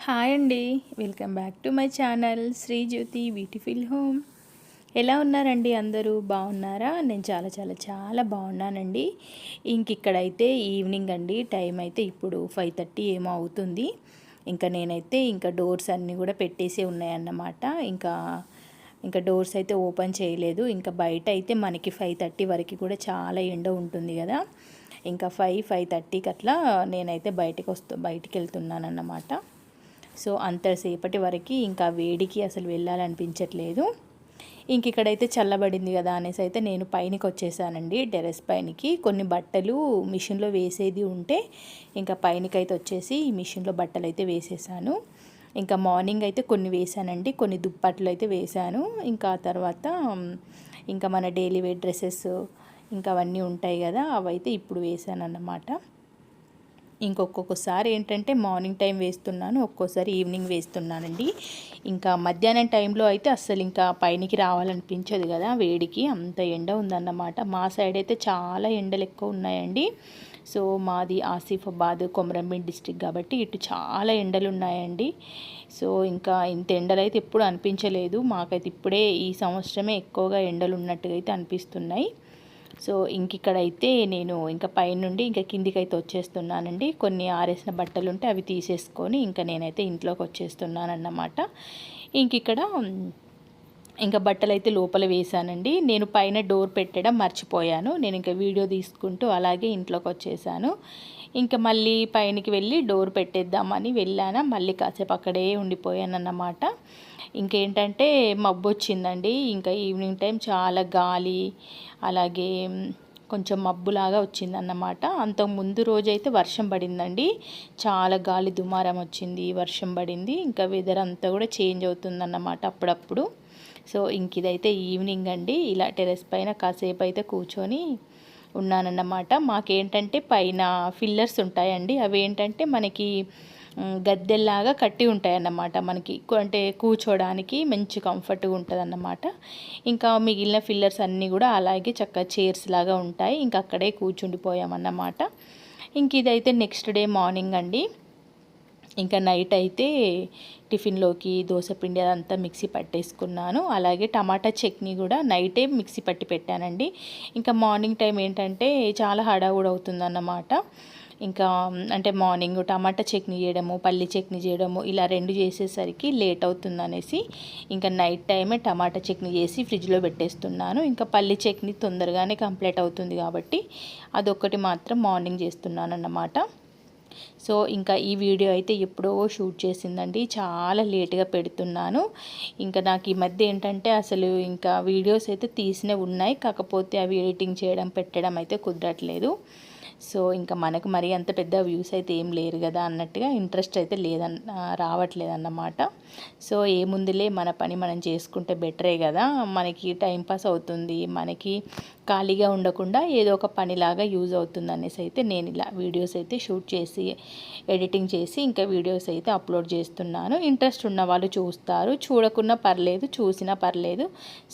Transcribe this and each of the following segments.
Hi అండి. Welcome back to my channel Sri Jyothi beautiful home. ఎలా ఉన్నారండి? అందరూ బాగున్నారా? నేను చాలా చాలా చాలా బాగున్నానండి. ఇక్కడైతే ఈవినింగ్ అండి. టైం అయితే ఇప్పుడు 5:30 ఏమో అవుతుంది. నేనైతే డోర్స్ అన్నీ కూడా పెట్టేసి ఉన్నాయన్నమాట. ఇంకా డోర్స్ అయితే ఓపెన్ చేయలేదు. బయట అయితే మనకి 5:30 వరకు కూడా చాలా ఎండ ఉంటుంది కదా. 5:30కి అట్లా నేనైతే బయటికి వెళ్తున్నానన్నమాట. సో అంతసేపటి వరకు వేడికి అసలు వెళ్ళాలనిపించట్లేదు. ఇక్కడైతే చల్లబడింది కదా అనేసి అయితే నేను పైనకి వచ్చేసానండి. టెర్రస్ పైనకి కొన్ని బట్టలు మిషన్లో వేసేది ఉంటే పైనకైతే వచ్చేసి మిషన్లో బట్టలు అయితే వేసేసాను. మార్నింగ్ అయితే కొన్ని వేసానండి, కొన్ని దుప్పట్లు అయితే వేసాను. ఆ తర్వాత మన డైలీ వేర్ డ్రెస్సెస్ అవన్నీ ఉంటాయి కదా, అవైతే ఇప్పుడు వేసాను అన్నమాట. ఒక్కొక్కసారి ఏంటంటే మార్నింగ్ టైం వేస్తున్నాను, ఒక్కోసారి ఈవినింగ్ వేస్తున్నానండి. మధ్యాహ్నం టైంలో అయితే అస్సలు పైనకి రావాలనిపించదు కదా, వేడికి అంత ఎండ ఉందన్నమాట. మా సైడ్ అయితే చాలా ఎండలు ఎక్కువ ఉన్నాయండి. సో మాది ఆసిఫాబాద్ కొమరంభీం డిస్ట్రిక్ట్ కాబట్టి ఇటు చాలా ఎండలు ఉన్నాయండి. సో ఇంత ఎండలు అయితే ఎప్పుడు అనిపించలేదు మాకైతే. ఇప్పుడే ఈ సంవత్సరమే ఎక్కువగా ఎండలు ఉన్నట్టుగా అయితే అనిపిస్తున్నాయి. సో ఇక్కడైతే నేను పైనుండి కిందికి అయితే వచ్చేస్తున్నానండి. కొన్ని ఆరేసిన బట్టలు ఉంటే అవి తీసేసుకొని నేనైతే ఇంట్లోకి వచ్చేస్తున్నానన్నమాట. ఇక్కడ బట్టలు అయితే లోపల వేసానండి. నేను పైన డోర్ పెట్టడం మర్చిపోయాను. నేను వీడియో తీసుకుంటూ అలాగే ఇంట్లోకి వచ్చేసాను. మళ్ళీ పైనకి వెళ్ళి డోర్ పెట్టేద్దామని వెళ్ళాను. మళ్ళీ కాసేపు అక్కడే ఉండిపోయాను అన్నమాట. ఇంకేంటంటే మబ్బు వచ్చిందండి. ఈవినింగ్ టైం చాలా గాలి, అలాగే కొంచెం మబ్బులాగా వచ్చిందన్నమాట. అంతకుముందు రోజైతే వర్షం పడిందండి. చాలా గాలి దుమారం వచ్చింది, వర్షం పడింది. వెదర్ అంతా కూడా చేంజ్ అవుతుందన్నమాట అప్పుడప్పుడు. సో ఇదైతే ఈవినింగ్ అండి. ఇలా టెర్రస్ పైన కాసేపు అయితే కూర్చొని ఉన్నానన్నమాట. మాకేంటంటే పైన ఫిల్లర్స్ ఉంటాయండి. అవి ఏంటంటే మనకి గద్దెల్లాగా కట్టి ఉంటాయి అన్నమాట. మనకి అంటే కూర్చోడానికి మంచి కంఫర్ట్గా ఉంటుంది అన్నమాట. మిగిలిన ఫిల్లర్స్ అన్నీ కూడా అలాగే చక్కగా చైర్స్ లాగా ఉంటాయి. అక్కడే కూర్చుండిపోయామన్నమాట. ఇదైతే నెక్స్ట్ డే మార్నింగ్ అండి. నైట్ అయితే టిఫిన్లోకి దోసపిండి అదంతా మిక్సీ పట్టేసుకున్నాను. అలాగే టమాటా చట్నీ కూడా నైటే మిక్సీ పట్టి పెట్టానండి. మార్నింగ్ టైం ఏంటంటే చాలా హడావుడి అవుతుందన్నమాట. అంటే మార్నింగ్ టమాటా చట్నీ చేయడము, పల్లి చట్నీ చేయడము, ఇలా రెండు చేసేసరికి లేట్ అవుతుందనేసి నైట్ టైమే టమాటా చట్నీ చేసి ఫ్రిడ్జ్లో పెట్టేస్తున్నాను. పల్లి చట్నీ తొందరగానే కంప్లీట్ అవుతుంది కాబట్టి అదొక్కటి మాత్రం మార్నింగ్ చేస్తున్నాను అన్నమాట. సో ఈ వీడియో అయితే ఎప్పుడో షూట్ చేసిందండి. చాలా లేట్గా పెడుతున్నాను. నాకు ఈ మధ్య ఏంటంటే అసలు వీడియోస్ అయితే తీసినే ఉన్నాయి, కాకపోతే అవి ఎడిటింగ్ చేయడం పెట్టడం అయితే కుదరట్లేదు. సో మనకు మరీ అంత పెద్ద వ్యూస్ అయితే ఏం లేరు కదా అన్నట్టుగా ఇంట్రెస్ట్ అయితే రావట్లేదన్నమాట. సో ఏముందిలే, మన పని మనం చేసుకుంటే బెటరే కదా, మనకి టైంపాస్ అవుతుంది, మనకి ఖాళీగా ఉండకుండా ఏదో ఒక పనిలాగా యూజ్ అవుతుంది అనేసి అయితే నేను ఇలా వీడియోస్ అయితే షూట్ చేసి ఎడిటింగ్ చేసి వీడియోస్ అయితే అప్లోడ్ చేస్తున్నాను. ఇంట్రెస్ట్ ఉన్న వాళ్ళు చూస్తారు, చూడకున్నా పర్లేదు, చూసినా పర్లేదు.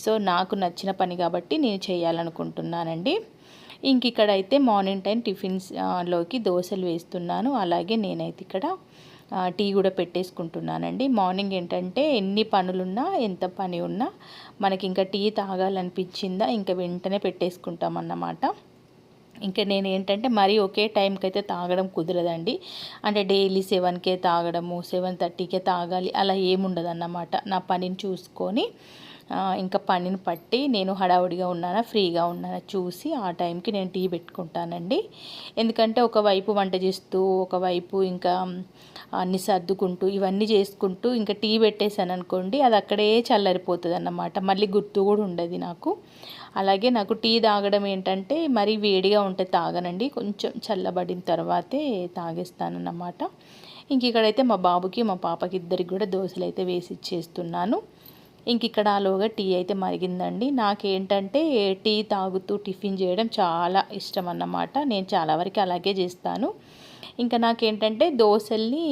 సో నాకు నచ్చిన పని కాబట్టి నేను చేయాలనుకుంటున్నానండి. ఇక్కడైతే మార్నింగ్ టైం టిఫిన్స్ లోకి దోశలు వేస్తున్నాను. అలాగే నేనైతే ఇక్కడ టీ కూడా పెట్టేసుకుంటున్నానండి. మార్నింగ్ ఏంటంటే ఎన్ని పనులున్నా, ఎంత పని ఉన్నా మనకి టీ తాగాలనిపించిందా వెంటనే పెట్టేసుకుంటామన్నమాట. నేను ఏంటంటే మరీ ఒకే టైంకి అయితే తాగడం కుదరదండి. అంటే డైలీ 7కే తాగడము, 7:30కే తాగాలి అలా ఏముండదు అన్నమాట. నా పనిని చూసుకొని పనిని పట్టి నేను హడావుడిగా ఉన్నానా, ఫ్రీగా ఉన్నానా చూసి ఆ టైంకి నేను టీ పెట్టుకుంటానండి. ఎందుకంటే ఒకవైపు వంట చేస్తూ, ఒకవైపు అన్ని సర్దుకుంటూ ఇవన్నీ చేసుకుంటూ టీ పెట్టేశాను అనుకోండి, అది అక్కడే చల్లరిపోతుంది అన్నమాట. మళ్ళీ గుర్తు కూడా ఉండదు నాకు. అలాగే నాకు టీ తాగడం ఏంటంటే మరీ వేడిగా ఉంటే తాగనండి, కొంచెం చల్లబడిన తర్వాతే తాగేస్తానన్నమాట. ఇక్కడైతే మా బాబుకి మా పాపకి ఇద్దరికి కూడా దోశలు అయితే వేసి ఇచ్చేస్తున్నాను. ఇక్కడ ఆలోగా టీ అయితే మరిగిందండి. నాకేంటంటే టీ తాగుతూ టిఫిన్ చేయడం చాలా ఇష్టం అన్నమాట. నేను చాలా వరకు అలాగే చేస్తాను. నాకేంటంటే దోశల్ని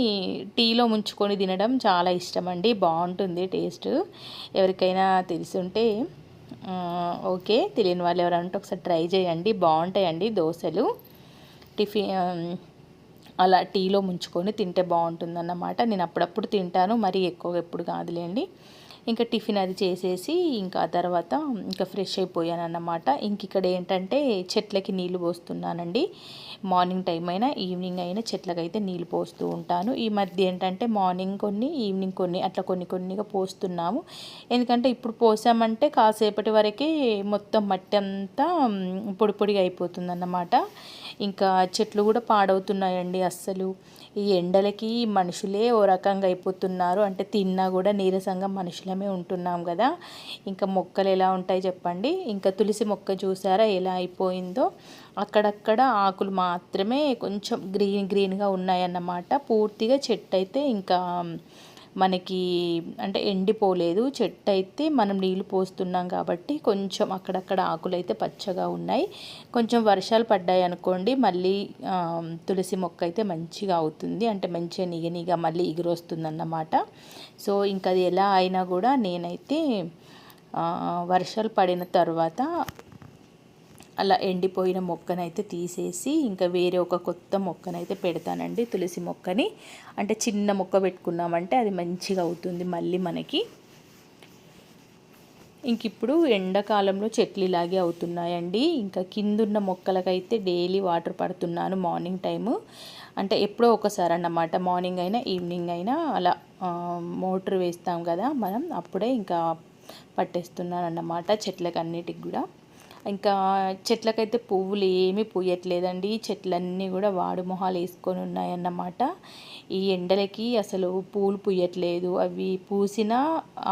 టీలో ముంచుకొని తినడం చాలా ఇష్టం అండి. బాగుంటుంది టేస్ట్. ఎవరికైనా తెలుసుంటే ఓకే, తెలియని వాళ్ళు ఎవరంటే ఒకసారి ట్రై చేయండి, బాగుంటాయండి దోశలు. టిఫిన్ అలా టీలో ముంచుకొని తింటే బాగుంటుందన్నమాట. నేను అప్పుడప్పుడు తింటాను, మరీ ఎక్కువగా ఎప్పుడు కాదులేండి. ఇంకా టిఫిన్ అది చేసేసి ఇంకా ఆ తర్వాత ఇంకా ఫ్రెష్ అయిపోయాను అన్నమాట. ఇంక ఇక్కడ ఏంటంటే చెట్లకి నీళ్లు పోస్తున్నానండి. మార్నింగ్ టైం అయినా ఈవినింగ్ అయినా చెట్లకైతే నీళ్ళు పోస్తూ ఉంటాను. ఈ మధ్య ఏంటంటే మార్నింగ్ కొన్ని ఈవినింగ్ కొన్ని అట్లా కొన్నిగా పోస్తున్నాము. ఎందుకంటే ఇప్పుడు పోసామంటే కాసేపటి వరకే మొత్తం మట్టి అంతా పొడి పొడిగా అయిపోతుంది అన్నమాట. ఇంకా చెట్లు కూడా పాడవుతున్నాయండి అస్సలు. ఈ ఎండలకి మనుషులే ఓ రకంగా అయిపోతున్నారు. అంటే తిన్నా కూడా నీరసంగా మనుషులమే ఉంటున్నాం కదా. ఇంకా మొక్కలు ఎలా ఉంటాయి చెప్పండి. ఇంకా తులసి మొక్క చూసారా ఎలా అయిపోయిందో. అక్కడక్కడ ఆకులు మాత్రమే కొంచెం గ్రీన్గా ఉన్నాయన్నమాట. పూర్తిగా చెట్టు అయితే ఇంకా మనకి అంటే ఎండిపోలేదు. చెట్టు అయితే మనం నీళ్ళు పోస్తున్నాం కాబట్టి కొంచెం అక్కడక్కడ ఆకులు అయితే పచ్చగా ఉన్నాయి. కొంచెం వర్షాలు పడ్డాయి అనుకోండి మళ్ళీ తులసి మొక్క అయితే మంచిగా అవుతుంది. అంటే మంచిగా నిగనిగా మళ్ళీ ఎగురొస్తుందన్నమాట. సో ఇంకా అది ఎలా అయినా కూడా నేనైతే వర్షాలు పడిన తర్వాత అలా ఎండిపోయిన మొక్కనైతే తీసేసి ఇంకా వేరే ఒక కొత్త మొక్కనైతే పెడతానండి. తులసి మొక్కని అంటే చిన్న మొక్క పెట్టుకున్నామంటే అది మంచిగా అవుతుంది మళ్ళీ మనకి. ఇంక ఇప్పుడు ఎండాకాలంలో చెట్లు ఇలాగే అవుతున్నాయండి. ఇంకా కిందున్న మొక్కలకైతే డైలీ వాటర్ పడుతున్నాను మార్నింగ్ టైము. అంటే ఎప్పుడో ఒకసారి అన్నమాట. మార్నింగ్ అయినా ఈవినింగ్ అయినా అలా మోటార్ వేస్తాం కదా మనం, అప్పుడే ఇంకా పట్టేస్తున్నాను అన్నమాట చెట్లకి అన్నిటికి కూడా. ఇంకా చెట్లకైతే పువ్వులు ఏమీ పూయట్లేదండి. చెట్లన్నీ కూడా వాడు మొహాలు వేసుకొని ఉన్నాయన్నమాట. ఈ ఎండలకి అసలు పూలు పూయట్లేదు. అవి పూసిన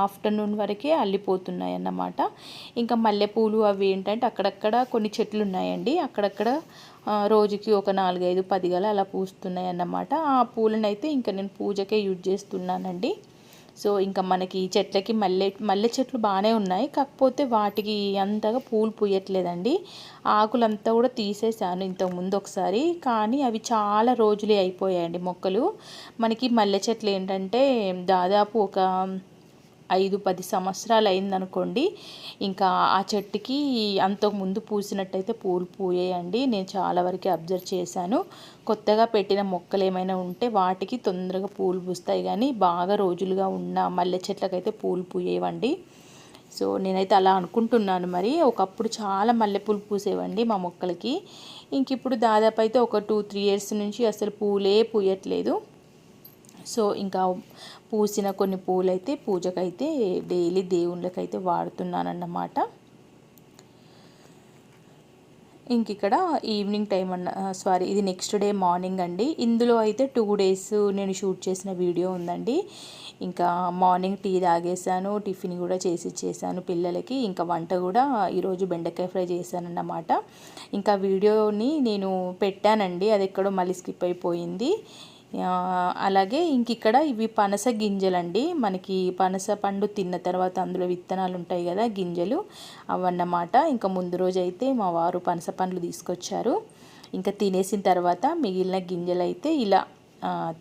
ఆఫ్టర్నూన్ వరకే అల్లిపోతున్నాయి అన్నమాట. ఇంకా మల్లెపూలు అవి ఏంటంటే అక్కడక్కడ కొన్ని చెట్లు ఉన్నాయండి. అక్కడక్కడ రోజుకి ఒక 4, 5, 10 గల అలా పూస్తున్నాయి అన్నమాట. ఆ పూలనైతే ఇంకా నేను పూజకే యూజ్ చేస్తున్నానండి. సో ఇంకా మనకి చెట్లకి మల్లె చెట్లు బాగానే ఉన్నాయి. కాకపోతే వాటికి అంతగా పూలు పూయట్లేదండి. ఆకులంతా కూడా తీసేసాను ఇంతకుముందు ఒకసారి. కానీ అవి చాలా రోజులే అయిపోయాయండి మొక్కలు. మనకి మల్లె చెట్లు ఏంటంటే దాదాపు ఒక 5-10 సంవత్సరాలు అయిందనుకోండి. ఇంకా ఆ చెట్టుకి అంతకుముందు పూసినట్టయితే పూలు పూయాయండి. నేను చాలా వరకు అబ్జర్వ్ చేశాను. కొత్తగా పెట్టిన మొక్కలు ఏమైనా ఉంటే వాటికి తొందరగా పూలు పూస్తాయి, కానీ బాగా రోజులుగా ఉన్న మల్లె చెట్లకైతే పూలు పూయేవండి. సో నేనైతే అలా అనుకుంటున్నాను. మరి ఒకప్పుడు చాలా మల్లెపూలు పూసేవండి మా మొక్కలకి. ఇంక ఇప్పుడు దాదాపు అయితే ఒక 2-3 ఇయర్స్ నుంచి అసలు పూలే పూయట్లేదు. సో ఇంకా పూసిన కొన్ని పూలైతే పూజకైతే డైలీ దేవుళ్ళకైతే వాడుతున్నానన్నమాట. ఇంక ఇక్కడ ఈవినింగ్ టైం ఇది నెక్స్ట్ డే మార్నింగ్ అండి. ఇందులో అయితే 2 డేస్ నేను షూట్ చేసిన వీడియో ఉందండి. ఇంకా మార్నింగ్ టీ తాగేసాను, టిఫిన్ కూడా చేశాను పిల్లలకి. ఇంకా వంట కూడా ఈరోజు బెండకాయ ఫ్రై చేశానన్నమాట. ఇంకా వీడియోని నేను పెట్టానండి, అది ఎక్కడో మళ్ళీ స్కిప్ అయిపోయింది. అలాగే ఇంక ఇక్కడ ఇవి పనస గింజలండి. మనకి పనస పండు తిన్న తర్వాత అందులో విత్తనాలు ఉంటాయి కదా, గింజలు అవన్నమాట. ఇంకా ముందు రోజు అయితే మా వారు పనస పండ్లు తీసుకొచ్చారు. ఇంకా తినేసిన తర్వాత మిగిలిన గింజలు అయితే ఇలా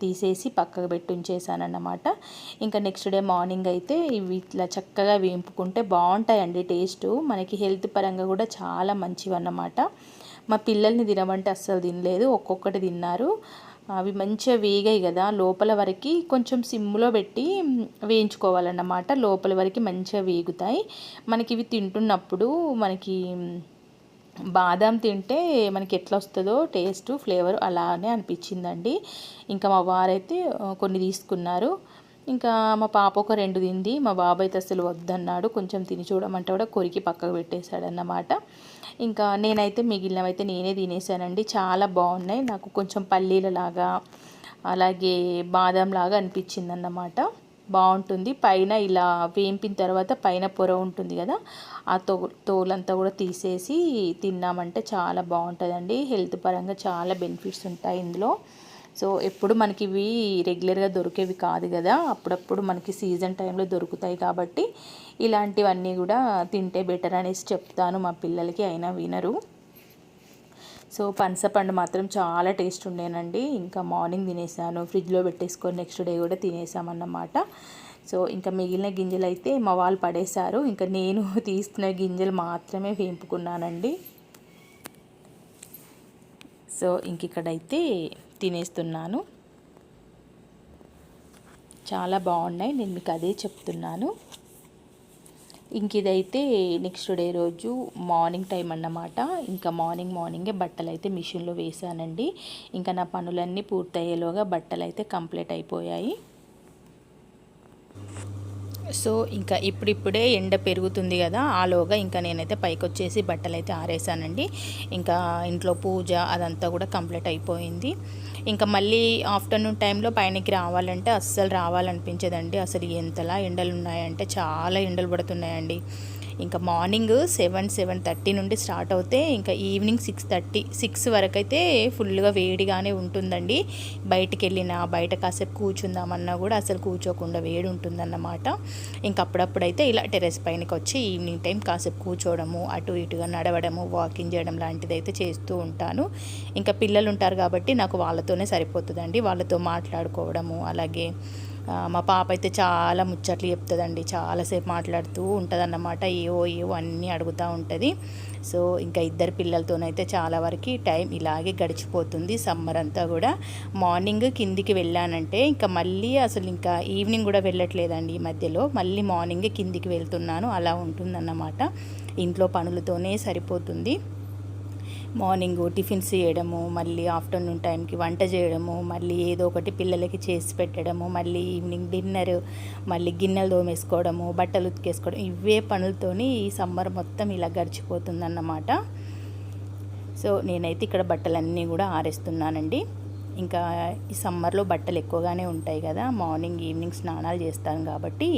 తీసేసి పక్కకు పెట్టి ఉంచేసానన్నమాట. ఇంకా నెక్స్ట్ డే మార్నింగ్ అయితే ఇవి ఇట్లా చక్కగా వేంపుకుంటే బాగుంటాయండి టేస్ట్. మనకి హెల్త్ పరంగా కూడా చాలా మంచివన్నమాట. మా పిల్లల్ని తినమంటే అస్సలు తినలేదు, ఒక్కొక్కటి తిన్నారు. అవి మంచిగా వేగాయి కదా, లోపల వరకు కొంచెం సిమ్లో పెట్టి వేయించుకోవాలన్నమాట. లోపల వరకు మంచిగా వేగుతాయి. మనకి ఇవి తింటున్నప్పుడు మనకి బాదం తింటే మనకి ఎట్లా వస్తుందో టేస్ట్ ఫ్లేవర్ అలానే అనిపించిందండి. ఇంకా మా వారైతే కొన్ని తీసుకున్నారు. ఇంకా మా పాప ఒక 2 తింది. మా బాబు అయితే అసలు వద్దన్నాడు. కొంచెం తిని చూడమంటే కూడా కొరికి పక్కకు పెట్టేశాడన్నమాట. ఇంకా నేనైతే మిగిలినవైతే నేనే తినేసానండి. చాలా బాగున్నాయి. నాకు కొంచెం పల్లీలలాగా అలాగే బాదం లాగా అనిపించింది అన్నమాట. బాగుంటుంది. పైన ఇలా వేంపిన తర్వాత పైన పొర ఉంటుంది కదా, ఆ తోలంతా కూడా తీసేసి తిన్నామంటే చాలా బాగుంటుందండి. హెల్త్ పరంగా చాలా బెనిఫిట్స్ ఉంటాయి ఇందులో. సో ఎప్పుడు మనకి ఇవి రెగ్యులర్గా దొరికేవి కాదు కదా, అప్పుడప్పుడు మనకి సీజన్ టైంలో దొరుకుతాయి కాబట్టి ఇలాంటివన్నీ కూడా తింటే బెటర్ అనేసి చెప్తాను మా పిల్లలకి, అయినా వినరు. సో పనసపండు మాత్రం చాలా టేస్ట్ ఉండేనండి. ఇంకా మార్నింగ్ తినేసాను, ఫ్రిడ్జ్లో పెట్టేసుకొని నెక్స్ట్ డే కూడా తినేసామన్నమాట. సో ఇంకా మిగిలిన గింజలు అయితే మా వాళ్ళు పడేశారు. ఇంకా నేను తీసుకున్న గింజలు మాత్రమే వేంపుకున్నానండి. సో ఇంక ఇక్కడైతే తినేస్తున్నాను. చాలా బాగున్నాయి, నేను మీకు అదే చెప్తున్నాను. ఇంక ఇదైతే నెక్స్ట్ డే రోజు మార్నింగ్ టైం అన్నమాట. ఇంకా మార్నింగే బట్టలు అయితే మిషన్లో వేసానండి. ఇంకా నా పనులన్నీ పూర్తయ్యేలోగా బట్టలు అయితే కంప్లీట్ అయిపోయాయి. సో ఇంకా ఇప్పుడిప్పుడే ఎండ పెరుగుతుంది కదా, ఆలోగా ఇంకా నేనైతే పైకి వచ్చేసి బట్టలు అయితే ఆరేసానండి. ఇంకా ఇంట్లో పూజ అదంతా కూడా కంప్లీట్ అయిపోయింది. ఇంకా మళ్ళీ ఆఫ్టర్నూన్ టైంలో పైనకి రావాలంటే అస్సలు రావాలనిపించదండి. అసలు ఎంతలా ఎండలు ఉన్నాయంటే చాలా ఎండలు పడుతున్నాయండి. ఇంకా మార్నింగ్ 7:30 నుండి స్టార్ట్ అవుతే ఇంకా ఈవినింగ్ 6 వరకు అయితే ఫుల్గా వేడిగానే ఉంటుందండి. బయట కాసేపు కూర్చుందామన్నా కూడా అసలు కూర్చోకుండా వేడి ఉంటుందన్నమాట. ఇంకా అప్పుడప్పుడైతే ఇలా టెర్రస్ పైనకి వచ్చి ఈవినింగ్ టైం కాసేపు కూర్చోవడము, అటు ఇటుగా నడవడము, వాకింగ్ చేయడం లాంటిది అయితే చేస్తూ ఉంటాను. ఇంకా పిల్లలు ఉంటారు కాబట్టి నాకు వాళ్ళతోనే సరిపోతుందండి. వాళ్ళతో మాట్లాడుకోవడము, అలాగే మా పాప అయితే చాలా ముచ్చట్లు చెప్తుందండి. చాలాసేపు మాట్లాడుతూ ఉంటుందన్నమాట. ఏవో అన్నీ అడుగుతూ ఉంటుంది. సో ఇంకా ఇద్దరు పిల్లలతోనైతే చాలా వరకు టైం ఇలాగే గడిచిపోతుంది. సమ్మర్ అంతా కూడా మార్నింగ్ కిందికి వెళ్ళానంటే ఇంకా మళ్ళీ అసలు ఇంకా ఈవినింగ్ కూడా వెళ్ళట్లేదండి. ఈ మధ్యలో మళ్ళీ మార్నింగే కిందికి వెళ్తున్నాను. అలా ఉంటుందన్నమాట. ఇంట్లో పనులతోనే సరిపోతుంది. మార్నింగ్ టిఫిన్స్ చేయడము, మళ్ళీ ఆఫ్టర్నూన్ టైంకి వంట చేయడము, మళ్ళీ ఏదో ఒకటి పిల్లలకి చేసి పెట్టడము, మళ్ళీ ఈవినింగ్ డిన్నర్, మళ్ళీ గిన్నెలు తోమేసుకోవడము, బట్టలు ఉతికేసుకోవడం, ఇవే పనులతోని ఈ సమ్మర్ మొత్తం ఇలా గడిచిపోతుందన్నమాట. సో నేనైతే ఇక్కడ బట్టలన్నీ కూడా ఆరేస్తున్నానండి. ఇంకా ఈ సమ్మర్లో బట్టలు ఎక్కువగానే ఉంటాయి కదా, మార్నింగ్ ఈవినింగ్ స్నానాలు చేస్తాను కాబట్టి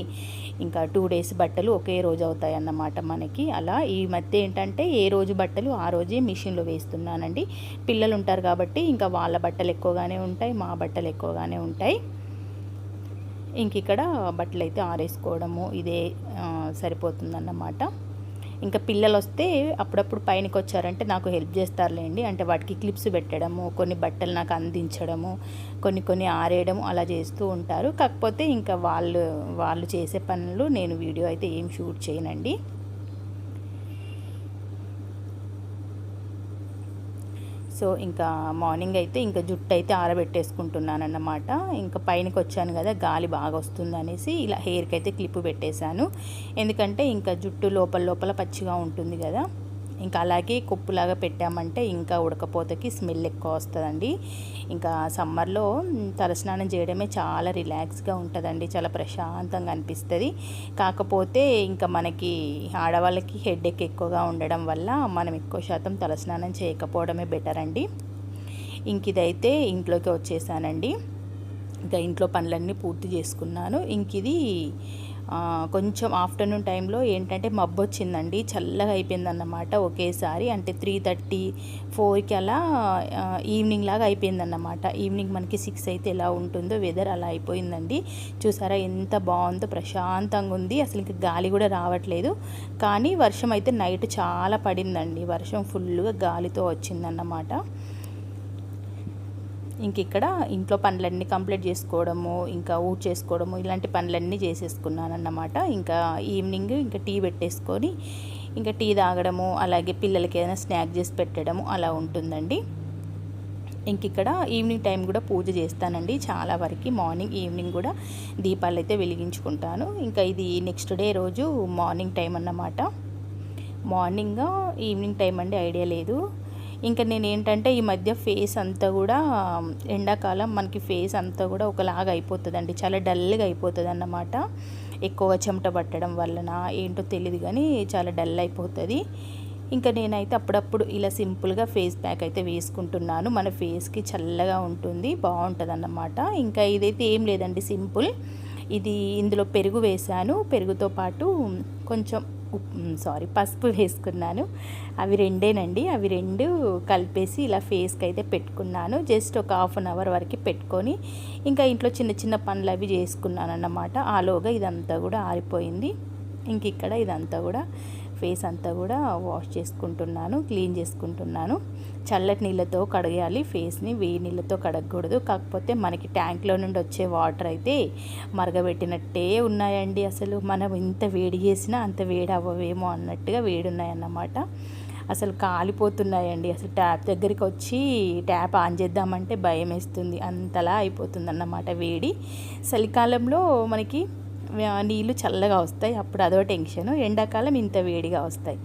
ఇంకా 2 డేస్ బట్టలు ఒకే రోజు అవుతాయి అన్నమాట మనకి. అలా ఈ మధ్య ఏంటంటే ఏ రోజు బట్టలు ఆ రోజే మిషన్లో వేస్తున్నానండి. పిల్లలు ఉంటారు కాబట్టి ఇంకా వాళ్ళ బట్టలు ఎక్కువగానే ఉంటాయి, మా బట్టలు ఎక్కువగానే ఉంటాయి. ఇంక ఇక్కడ బట్టలు అయితే ఆరేసుకోవడము ఇదే సరిపోతుందన్నమాట. ఇంకా పిల్లలు వస్తే అప్పుడప్పుడు పైనకి వచ్చారంటే నాకు హెల్ప్ చేస్తారులేండి. అంటే వాటికి క్లిప్స్ పెట్టడము, కొన్ని బట్టలు నాకు అందించడము, కొన్ని ఆరేయడము అలా చేస్తూ ఉంటారు. కాకపోతే ఇంకా వాళ్ళు చేసే పనులు నేను వీడియో అయితే ఏం షూట్ చేయనండి. సో ఇంకా మార్నింగ్ అయితే ఇంకా జుట్టు అయితే ఆరబెట్టేసుకుంటున్నాను అన్నమాట. ఇంకా పైనకి వచ్చాను కదా, గాలి బాగా వస్తుంది అనేసి ఇలా హెయిర్కి అయితే క్లిప్ పెట్టేశాను. ఎందుకంటే ఇంకా జుట్టు లోపల పచ్చిగా ఉంటుంది కదా, ఇంకా అలాగే కొప్పులాగా పెట్టామంటే ఇంకా ఉడకపోతకి స్మెల్ ఎక్కువ వస్తుందండి. ఇంకా సమ్మర్లో తలస్నానం చేయడమే చాలా రిలాక్స్గా ఉంటుందండి, చాలా ప్రశాంతంగా అనిపిస్తుంది. కాకపోతే ఇంకా మనకి ఆడవాళ్ళకి హెడేక్ ఎక్కువగా ఉండడం వల్ల మనం ఎక్కువ శాతం తలస్నానం చేయకపోవడమే బెటర్ అండి. ఇంక ఇదైతే ఇంట్లోకి వచ్చేసానండి. ఇంకా ఇంట్లో పనులన్నీ పూర్తి చేసుకున్నాను. ఇంక ఇది కొంచెం ఆఫ్టర్నూన్ టైంలో ఏంటంటే మబ్బు వచ్చిందండి, చల్లగా అయిపోయిందన్నమాట ఒకేసారి. అంటే 3:30, 4కి అలా ఈవినింగ్ లాగా అయిపోయిందన్నమాట. ఈవినింగ్ మనకి 6 అయితే ఎలా ఉంటుందో వెదర్ అలా అయిపోయిందండి. చూసారా ఎంత బాగుందో, ప్రశాంతంగా ఉంది. అసలు ఇంకా గాలి కూడా రావట్లేదు. కానీ వర్షం అయితే నైట్ చాలా పడిందండి. వర్షం ఫుల్గా గాలితో వచ్చిందన్నమాట. ఇంక ఇక్కడ ఇంట్లో పనులన్నీ కంప్లీట్ చేసుకోవడము, ఇంకా చేసుకోవడము, ఇలాంటి పనులన్నీ చేసేసుకున్నాను అన్నమాట. ఇంకా ఈవినింగ్ ఇంకా టీ పెట్టేసుకొని ఇంకా టీ తాగడము, అలాగే పిల్లలకి ఏదైనా స్నాక్ చేసి పెట్టడము అలా ఉంటుందండి. ఇంక ఇక్కడ ఈవినింగ్ టైం కూడా పూజ చేస్తానండి చాలా వరకు. మార్నింగ్ ఈవినింగ్ కూడా దీపాలు అయితే వెలిగించుకుంటాను. ఇంకా ఇది నెక్స్ట్ డే రోజు మార్నింగ్ టైం అన్నమాట. మార్నింగ్ ఈవినింగ్ టైం అండి ఐడియా లేదు. ఇంకా నేను ఏంటంటే ఈ మధ్య ఫేస్ అంతా కూడా ఎండాకాలం మనకి ఫేస్ అంతా కూడా ఒకలాగా అయిపోతుందండి, చాలా డల్గా అయిపోతుంది అన్నమాట. ఎక్కువగా చెమట పట్టడం వలన ఏంటో తెలియదు కానీ చాలా డల్ అయిపోతుంది. ఇంకా నేనైతే అప్పుడప్పుడు ఇలా సింపుల్గా ఫేస్ ప్యాక్ అయితే వేసుకుంటున్నాను. మన ఫేస్కి చల్లగా ఉంటుంది, బాగుంటుంది అన్నమాట. ఇంకా ఇదైతే ఏం లేదండి, సింపుల్. ఇందులో పెరుగు వేసాను, పెరుగుతో పాటు కొంచెం పసుపు వేసుకున్నాను. అవి రెండేనండి, అవి రెండు కలిపేసి ఇలా ఫేస్కి అయితే పెట్టుకున్నాను. జస్ట్ ఒక 1/2 అవర్ వరకు పెట్టుకొని ఇంకా ఇంట్లో చిన్న చిన్న పనులు అవి చేసుకున్నాను అన్నమాట. ఆలోగా ఇదంతా కూడా ఆరిపోయింది. ఇంక ఇక్కడ ఇదంతా కూడా ఫేస్ అంతా కూడా వాష్ చేసుకుంటున్నాను, క్లీన్ చేసుకుంటున్నాను. చల్లటి నీళ్ళతో కడగాలి ఫేస్ని, వేడి నీళ్ళతో కడగకూడదు. కాకపోతే మనకి ట్యాంక్లో నుండి వచ్చే వాటర్ అయితే మరగబెట్టినట్టే ఉన్నాయండి. అసలు మనం ఇంత వేడి చేసినా అంత వేడి అవ్వవేమో అన్నట్టుగా వేడి ఉన్నాయన్నమాట. అసలు కాలిపోతున్నాయండి. అసలు ట్యాప్ దగ్గరికి వచ్చి ట్యాప్ ఆన్ చేద్దామంటే భయం వేస్తుంది, అంతలా అయిపోతుంది అన్నమాట వేడి. చలికాలంలో మనకి నీళ్ళు చల్లగా వస్తాయి, అప్పుడు అదో టెన్షను. ఎండాకాలం ఇంత వేడిగా వస్తాయి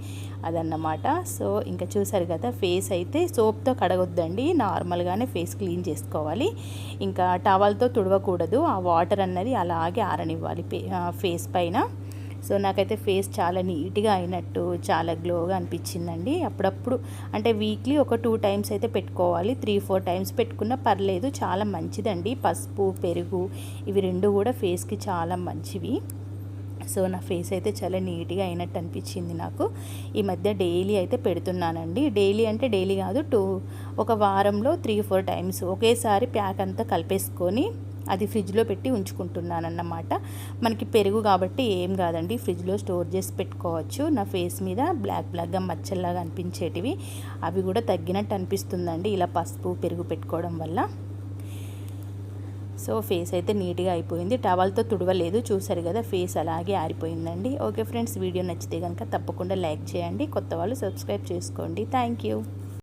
అదన్నమాట. సో ఇంకా చూసారు కదా, ఫేస్ అయితే సోప్తో కడగొద్దండి, నార్మల్గానే ఫేస్ క్లీన్ చేసుకోవాలి. ఇంకా టవల్తో తుడవకూడదు, ఆ వాటర్ అన్నది అలాగే ఆరనివ్వాలి ఫేస్ పైన. సో నాకైతే ఫేస్ చాలా నీట్గా అయినట్టు, చాలా గ్లోగా అనిపించిందండి. అప్పుడప్పుడు అంటే వీక్లీ ఒక 2 టైమ్స్ అయితే పెట్టుకోవాలి, 3-4 టైమ్స్ పెట్టుకున్నా పర్లేదు, చాలా మంచిదండి. పసుపు, పెరుగు ఇవి 2 కూడా ఫేస్కి చాలా మంచివి. సో నా ఫేస్ అయితే చాలా నీట్గా అయినట్టు అనిపించింది నాకు. ఈ మధ్య డైలీ అయితే పెడుతున్నానండి. డైలీ అంటే డైలీ కాదు, ఒక వారంలో 3-4 టైమ్స్ ఒకేసారి ప్యాక్ అంతా కలిపేసుకొని అది ఫ్రిడ్జ్లో పెట్టి ఉంచుకుంటున్నాను అన్నమాట. మనకి పెరుగు కాబట్టి ఏం కాదండి, ఫ్రిడ్జ్లో స్టోర్ చేసి పెట్టుకోవచ్చు. నా ఫేస్ మీద బ్లాక్గా మచ్చల్లాగా అనిపించేటివి అవి కూడా తగ్గినట్టు అనిపిస్తుందండి ఇలా పసుపు, పెరుగు పెట్టుకోవడం వల్ల. సో ఫేస్ అయితే నీట్గా అయిపోయింది, టవల్తో తుడవలేదు. చూసారు కదా, ఫేస్ అలాగే ఆరిపోయిందండి. ఓకే ఫ్రెండ్స్, వీడియో నచ్చితే కనుక తప్పకుండా లైక్ చేయండి, కొత్త వాళ్ళు సబ్స్క్రైబ్ చేసుకోండి. Thank you.